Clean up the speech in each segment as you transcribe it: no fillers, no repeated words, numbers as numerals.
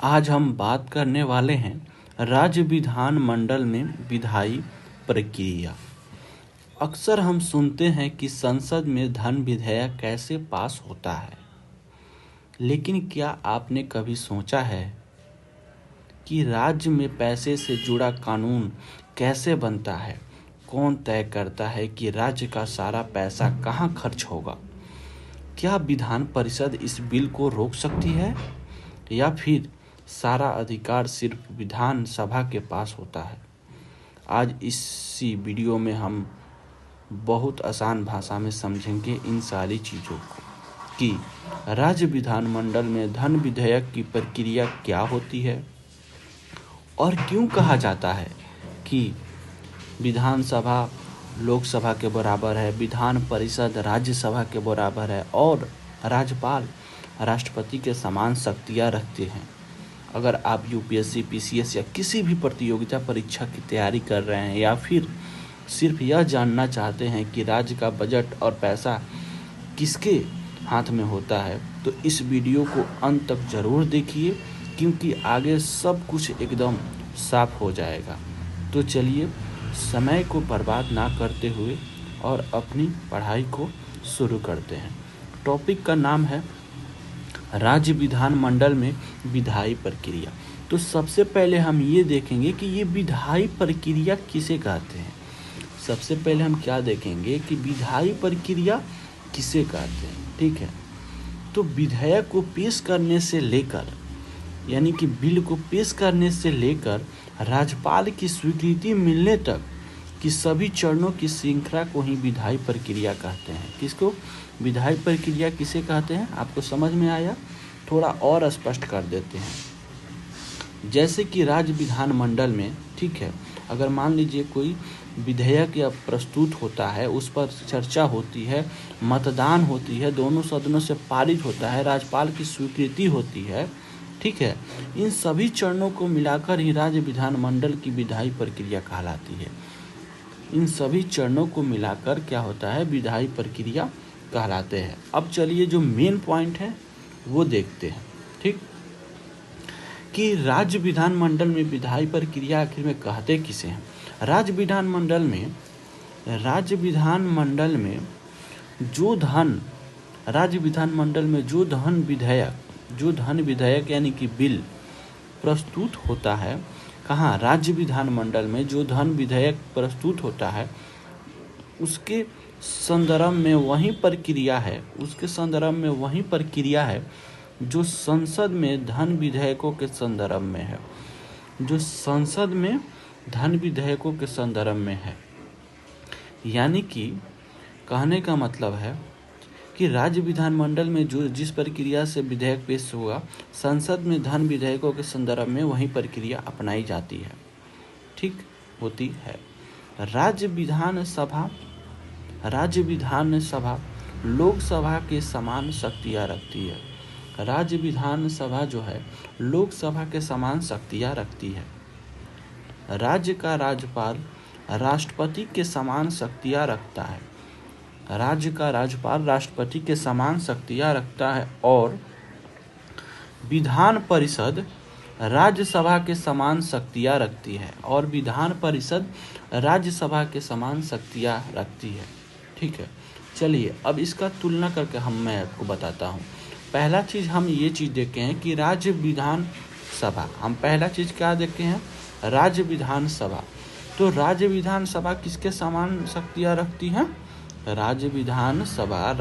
आज हम बात करने वाले हैं राज्य विधानमंडल में विधायी प्रक्रिया। अक्सर हम सुनते हैं कि संसद में धन विधेयक कैसे पास होता है, लेकिन क्या आपने कभी सोचा है कि राज्य में पैसे से जुड़ा कानून कैसे बनता है? कौन तय करता है कि राज्य का सारा पैसा कहाँ खर्च होगा? क्या विधान परिषद इस बिल को रोक सकती है या फिर सारा अधिकार सिर्फ विधान सभा के पास होता है? आज इसी वीडियो में हम बहुत आसान भाषा में समझेंगे इन सारी चीज़ों को कि राज्य विधानमंडल में धन विधेयक की प्रक्रिया क्या होती है और क्यों कहा जाता है कि विधानसभा लोकसभा के बराबर है, विधान परिषद राज्यसभा के बराबर है और राज्यपाल राष्ट्रपति के समान शक्तियाँ रखते हैं। अगर आप यूपीएससी, पीसीएस या किसी भी प्रतियोगिता परीक्षा की तैयारी कर रहे हैं या फिर सिर्फ यह जानना चाहते हैं कि राज्य का बजट और पैसा किसके हाथ में होता है, तो इस वीडियो को अंत तक ज़रूर देखिए, क्योंकि आगे सब कुछ एकदम साफ हो जाएगा। तो चलिए समय को बर्बाद ना करते हुए और अपनी पढ़ाई को शुरू करते हैं। टॉपिक का नाम है राज्य विधानमंडल में विधायी प्रक्रिया। तो सबसे पहले हम ये देखेंगे कि ये विधायी प्रक्रिया किसे कहते हैं। सबसे पहले हम क्या देखेंगे कि विधायी प्रक्रिया किसे कहते हैं। ठीक है, तो विधेयक को पेश करने से लेकर, यानी कि बिल को पेश करने से लेकर राज्यपाल की स्वीकृति मिलने तक कि सभी चरणों की श्रृंखला को ही विधायी प्रक्रिया कहते हैं। किसको विधायी प्रक्रिया किसे कहते हैं, आपको समझ में आया? थोड़ा और स्पष्ट कर देते हैं। जैसे कि राज्य विधानमंडल में, ठीक है, अगर मान लीजिए कोई विधेयक या प्रस्तुत होता है, उस पर चर्चा होती है, मतदान होती है, दोनों सदनों से पारित होता है, राज्यपाल की स्वीकृति होती है, ठीक है, इन सभी चरणों को मिलाकर ही राज्य विधानमंडल की विधायी प्रक्रिया कहलाती है। इन सभी चरणों को मिलाकर क्या होता है, विधायी प्रक्रिया कहलाते हैं। अब चलिए जो मेन पॉइंट है वो देखते हैं। ठीक, कि राज्य विधानमंडल में विधायी प्रक्रिया आखिर में कहते किसे हैं। राज्य विधानमंडल में जो धन विधेयक यानी कि बिल प्रस्तुत होता है, कहाँ, राज्य विधानमंडल में जो धन विधेयक प्रस्तुत होता है उसके संदर्भ में वही प्रक्रिया है जो संसद में धन विधेयकों के संदर्भ में है। यानी कि कहने का मतलब है कि राज्य विधानमंडल में जो जिस प्रक्रिया से विधेयक पेश होगा, संसद में धन विधेयकों के संदर्भ में वही प्रक्रिया अपनाई जाती है, ठीक होती है। राज्य विधानसभा लोकसभा के समान शक्तियाँ रखती है। राज्य विधानसभा जो है लोकसभा के समान शक्तियाँ रखती है। राज्य का राज्यपाल राष्ट्रपति के समान शक्तियाँ रखता है। और विधान परिषद राज्यसभा के समान शक्तियाँ रखती है। ठीक है, चलिए अब इसका तुलना करके मैं आपको बताता हूँ। पहला चीज़ हम ये चीज़ देखे हैं कि राज्य विधानसभा, हम पहला चीज़ क्या देखे हैं, राज्य विधानसभा। तो राज्य विधानसभा किसके समान शक्तियाँ रखती हैं? राज्य विधानसभा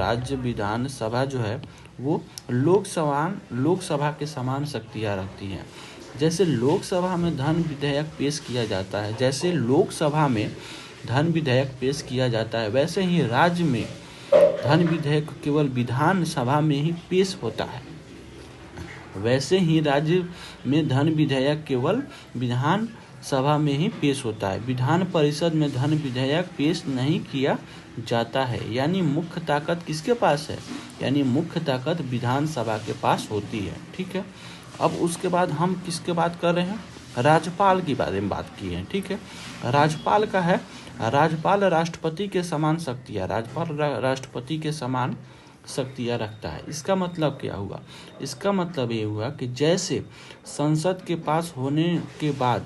जो है वो लोकसभा के समान शक्तियाँ रखती हैं। जैसे लोकसभा में धन विधेयक पेश किया जाता है, वैसे ही राज्य में धन विधेयक केवल विधानसभा में ही पेश होता है। विधान परिषद में धन विधेयक पेश नहीं किया जाता है। यानी मुख्य ताकत किसके पास है? यानी मुख्य ताकत विधानसभा के पास होती है। ठीक है, अब उसके बाद हम किसके बात कर रहे हैं? राज्यपाल की बारे में बात की है। ठीक है, राज्यपाल का है, राज्यपाल राष्ट्रपति के समान शक्तियाँ रखता है। इसका मतलब क्या हुआ? इसका मतलब ये हुआ कि जैसे संसद के पास होने के बाद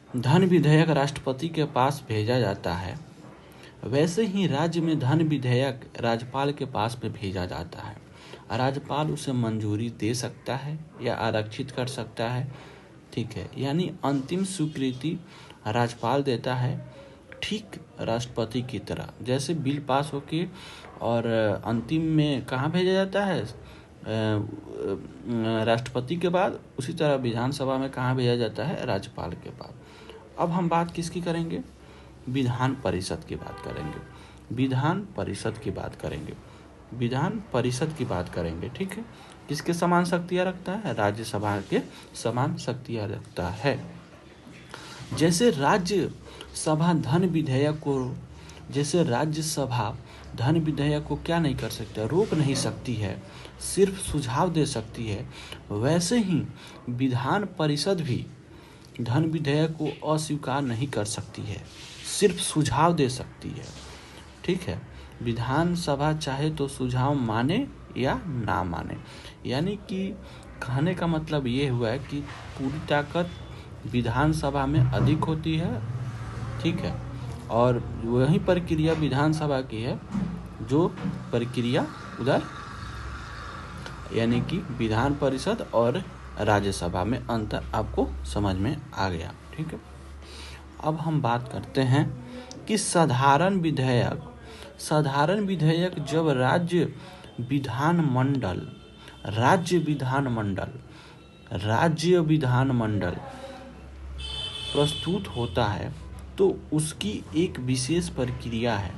धन विधेयक राष्ट्रपति के पास भेजा जाता है, वैसे ही राज्य में धन विधेयक राज्यपाल के पास में भेजा जाता है। राज्यपाल उसे मंजूरी दे सकता है या आरक्षित कर सकता है, ठीक है, यानी अंतिम स्वीकृति राज्यपाल देता है, ठीक राष्ट्रपति की तरह। जैसे बिल पास होके और अंतिम में कहाँ भेजा जाता है? राष्ट्रपति के बाद, उसी तरह विधानसभा में कहाँ भेजा जाता है? राज्यपाल के पास। अब हम बात किसकी करेंगे? विधान परिषद की बात करेंगे। विधान परिषद की बात करेंगे। विधान परिषद की बात करेंगे, ठीक है। किसके समान शक्तियाँ रखता है? राज्यसभा के समान शक्तियाँ रखता है। जैसे राज्यसभा धन विधेयक को क्या नहीं कर सकता? रोक नहीं सकती है, सिर्फ सुझाव दे सकती है। वैसे ही विधान परिषद भी धन विधेयक को अस्वीकार नहीं कर सकती है, सिर्फ सुझाव दे सकती है, ठीक है। विधानसभा चाहे तो सुझाव माने या ना माने, यानी कि कहने का मतलब ये हुआ है कि पूरी ताकत विधानसभा में अधिक होती है, ठीक है, और वही प्रक्रिया विधानसभा की है जो प्रक्रिया उधर, यानी कि विधान परिषद और राज्यसभा में अंतर आपको समझ में आ गया, ठीक है। अब हम बात करते हैं कि साधारण विधेयक जब राज्य विधानमंडल प्रस्तुत होता है तो उसकी एक विशेष प्रक्रिया है।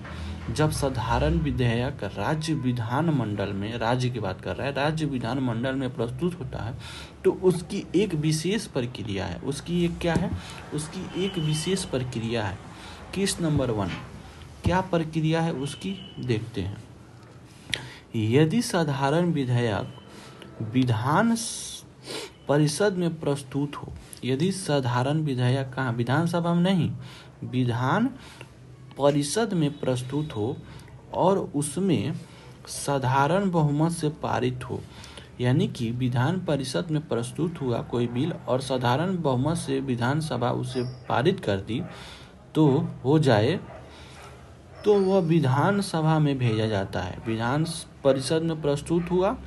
जब साधारण विधेयक राज्य विधानमंडल में, राज्य की बात कर रहा है, राज्य विधानमंडल में प्रस्तुत होता है तो उसकी एक विशेष प्रक्रिया है। उसकी एक क्या है? उसकी एक विशेष प्रक्रिया है। केस नंबर 1 क्या प्रक्रिया है उसकी देखते हैं। यदि साधारण विधेयक विधान परिषद में प्रस्तुत हो, यदि साधारण विधेयक कहाँ? विधानसभा में नहीं, विधान परिषद में प्रस्तुत हो और उसमें साधारण बहुमत से पारित हो, यानी कि विधान परिषद में प्रस्तुत हुआ कोई बिल और साधारण बहुमत से विधानसभा उसे पारित कर दी तो हो जाए, तो वह विधानसभा में भेजा जाता है। विधान परिषद में प्रस्तुत हुआ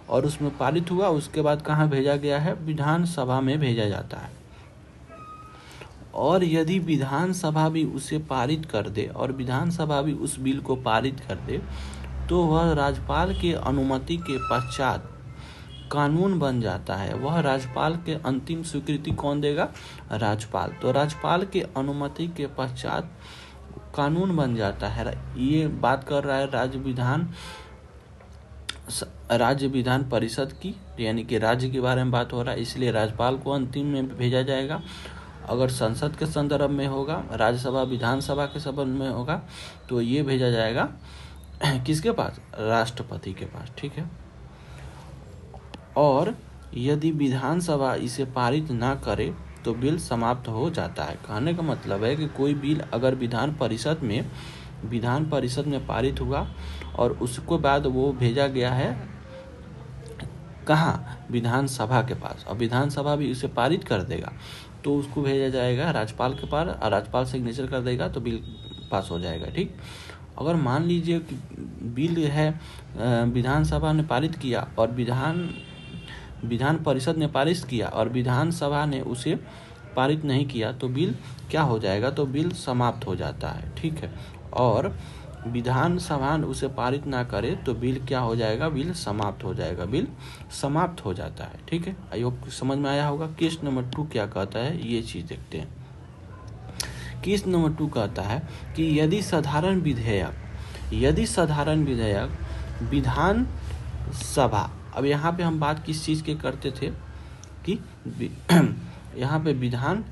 और उसमें पारित हुआ, उसके बाद कहाँ भेजा गया है? विधानसभा में भेजा जाता है। और यदि विधानसभा भी उसे पारित कर दे और विधानसभा भी उस बिल को पारित कर दे तो वह राज्यपाल के अनुमति के पश्चात कानून बन जाता है। वह राज्यपाल के अंतिम स्वीकृति कौन देगा? राज्यपाल। तो राज्यपाल के अनुमति के पश्चात कानून बन जाता है। ये बात कर रहा है राज्य विधान परिषद की, यानी कि राज्य के बारे में बात हो रहा है, इसलिए राज्यपाल को अंतिम में भेजा जाएगा। अगर संसद के संदर्भ में होगा, राज्यसभा विधानसभा के संबंध में होगा, तो ये भेजा जाएगा किसके पास? राष्ट्रपति के पास, ठीक है। और यदि विधानसभा इसे पारित ना करे तो बिल समाप्त हो जाता है। कहने का मतलब है कि कोई बिल अगर विधान परिषद में पारित हुआ और उसके बाद वो भेजा गया है कहाँ? विधानसभा के पास, और विधानसभा भी उसे पारित कर देगा तो उसको भेजा जाएगा राज्यपाल के पास, और राज्यपाल सिग्नेचर कर देगा तो बिल पास हो जाएगा, ठीक। अगर मान लीजिए कि बिल है विधानसभा ने पारित किया और विधान परिषद ने पारित किया और विधानसभा ने उसे पारित नहीं किया तो बिल क्या हो जाएगा? तो बिल समाप्त हो जाता है, ठीक है। और विधानसभा उसे पारित ना करे तो बिल क्या हो जाएगा? बिल समाप्त हो जाएगा, बिल समाप्त हो जाता है, ठीक है। आई होप समझ में आया होगा। केस नंबर 2 क्या कहता है ये चीज़ देखते हैं। केस नंबर 2 कहता है कि यदि साधारण विधेयक विधानसभा, अब यहाँ पे हम बात किस चीज़ के करते थे कि यहाँ पे विधान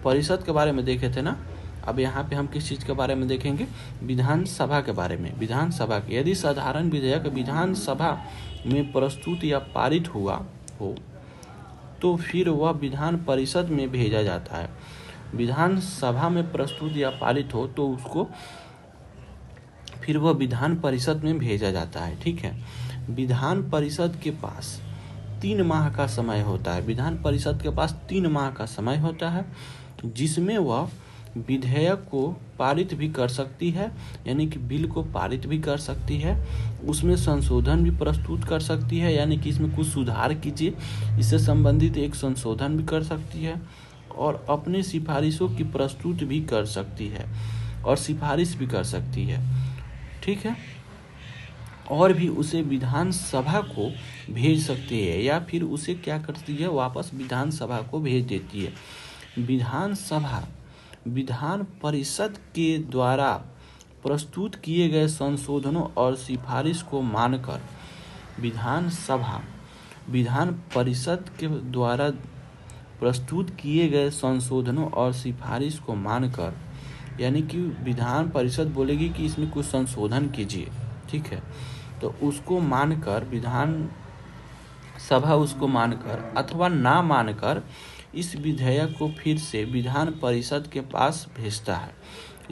परिषद के बारे में देखे थे ना, अब यहाँ पे हम किस चीज़ के बारे में देखेंगे? विधानसभा के बारे में। विधानसभा के यदि साधारण विधेयक विधानसभा में प्रस्तुत या पारित हुआ हो तो फिर वह विधान परिषद में भेजा जाता है। विधानसभा में प्रस्तुत या पारित हो तो उसको फिर वह विधान परिषद में भेजा जाता है। ठीक है, विधान परिषद के पास 3 माह का समय होता है। विधान परिषद के पास 3 माह का समय होता है, जिसमें वह विधेयक को पारित भी कर सकती है, यानी कि बिल को पारित भी कर सकती है, उसमें संशोधन भी प्रस्तुत कर सकती है, यानी कि इसमें कुछ सुधार कीजिए, इससे संबंधित एक संशोधन भी कर सकती है, और अपने सिफारिशों की प्रस्तुत भी कर सकती है और सिफारिश भी कर सकती है। ठीक है, और भी उसे विधानसभा को भेज सकती है, या फिर उसे क्या करती है, वापस विधानसभा को भेज देती है। विधानसभा विधान परिषद के द्वारा प्रस्तुत किए गए संशोधनों और सिफारिश को मानकर विधानसभा विधान परिषद के द्वारा प्रस्तुत किए गए संशोधनों और सिफारिश को मानकर, यानी कि विधान परिषद बोलेगी कि इसमें कुछ संशोधन कीजिए। ठीक है, तो उसको मानकर विधानसभा उसको मानकर अथवा ना मानकर इस विधेयक को फिर से विधान परिषद के पास भेजता है।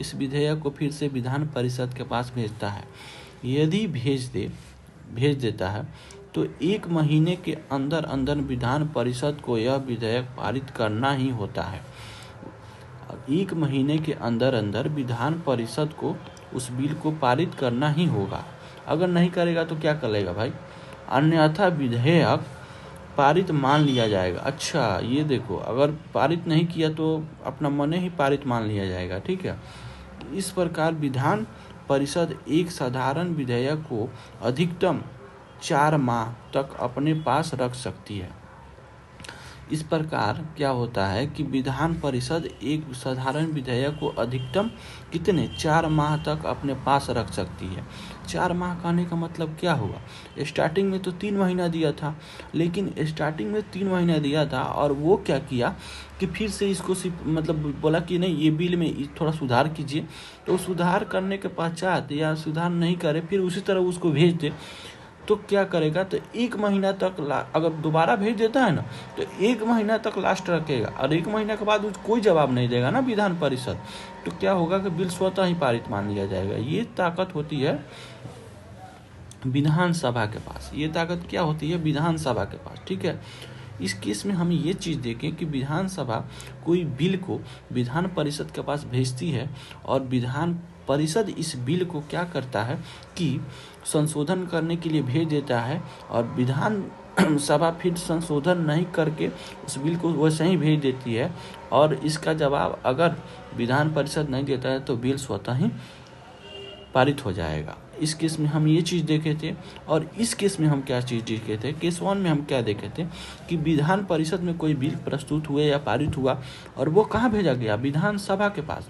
इस विधेयक को फिर से विधान परिषद के पास भेजता है। यदि भेज देता है तो 1 महीने के अंदर अंदर विधान परिषद को यह विधेयक पारित करना ही होता है। 1 महीने के अंदर अंदर विधान परिषद को उस बिल को पारित करना ही होगा। अगर नहीं करेगा तो क्या करेगा भाई, अन्यथा विधेयक पारित मान लिया जाएगा। अच्छा, ये देखो, अगर पारित नहीं किया तो अपना मन ही पारित मान लिया जाएगा। ठीक है, इस प्रकार विधान परिषद एक साधारण विधेयक को अधिकतम 4 माह तक अपने पास रख सकती है। इस प्रकार क्या होता है कि विधान परिषद एक साधारण विधेयक को अधिकतम कितने 4 माह तक अपने पास रख सकती है। 4 माह कहने का मतलब क्या हुआ, स्टार्टिंग में तो 3 महीना दिया था, लेकिन स्टार्टिंग में 3 महीना दिया था और वो क्या किया कि फिर से इसको मतलब बोला कि नहीं, ये बिल में थोड़ा सुधार कीजिए। तो सुधार करने के पश्चात या सुधार नहीं करे फिर उसी तरह उसको भेज दे, तो क्या करेगा, तो 1 महीना तक अगर दोबारा भेज देता है ना तो 1 महीना तक लास्ट रखेगा, और 1 महीना के बाद कोई जवाब नहीं देगा ना विधान परिषद, तो क्या होगा कि बिल स्वतः ही पारित मान लिया जाएगा। ये ताकत होती है विधानसभा के पास। ये ताकत क्या होती है, विधानसभा के पास। ठीक है, इस केस में हम ये चीज़ देखें कि विधानसभा कोई बिल को विधान परिषद के पास भेजती है, और विधान परिषद इस बिल को क्या करता है कि संशोधन करने के लिए भेज देता है, और विधान सभा फिर संशोधन नहीं करके उस बिल को वैसे ही भेज देती है, और इसका जवाब अगर विधान परिषद नहीं देता है तो बिल स्वतः ही पारित हो जाएगा। इस केस में हम ये चीज़ देखे थे, और इस केस में हम क्या चीज़ देखे थे, केस 1 में हम क्या देखे थे कि विधान परिषद में कोई बिल प्रस्तुत हुए या पारित हुआ और वो कहाँ भेजा गया, विधानसभा के पास,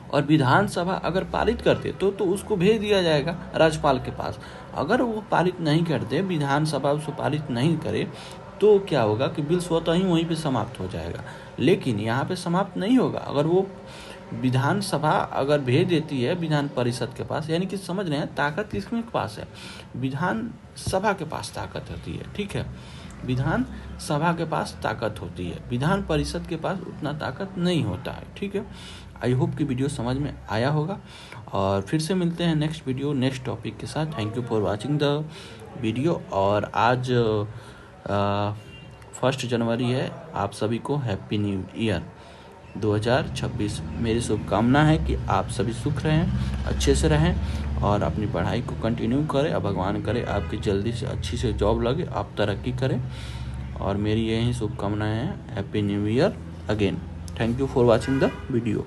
और विधानसभा अगर पारित करते तो उसको भेज दिया जाएगा राज्यपाल के पास। अगर वो पारित नहीं करते, विधानसभा उसको पारित नहीं करे, तो क्या होगा कि बिल स्वतः ही वहीं पे समाप्त हो जाएगा। लेकिन यहाँ पे समाप्त नहीं होगा, अगर वो विधानसभा अगर भेज देती है विधान परिषद के पास, यानी कि समझ रहे हैं ताकत किसके पास है, विधानसभा के पास ताकत होती है। ठीक है, विधान सभा के पास ताकत होती है, विधान परिषद के पास उतना ताकत नहीं होता है। ठीक है, आई होप कि वीडियो समझ में आया होगा, और फिर से मिलते हैं नेक्स्ट वीडियो नेक्स्ट टॉपिक के साथ। Thank you for watching the video. और आज 1 जनवरी है, आप सभी को हैप्पी न्यू ईयर 2026। मेरी शुभकामना है कि आप सभी सुख रहें, अच्छे से रहें और अपनी पढ़ाई को कंटिन्यू करें, और भगवान करे आपकी जल्दी से अच्छी से जॉब लगे, आप तरक्की करें, और मेरी यही शुभकामनाएं हैं। Happy new year again. Thank you for watching the video.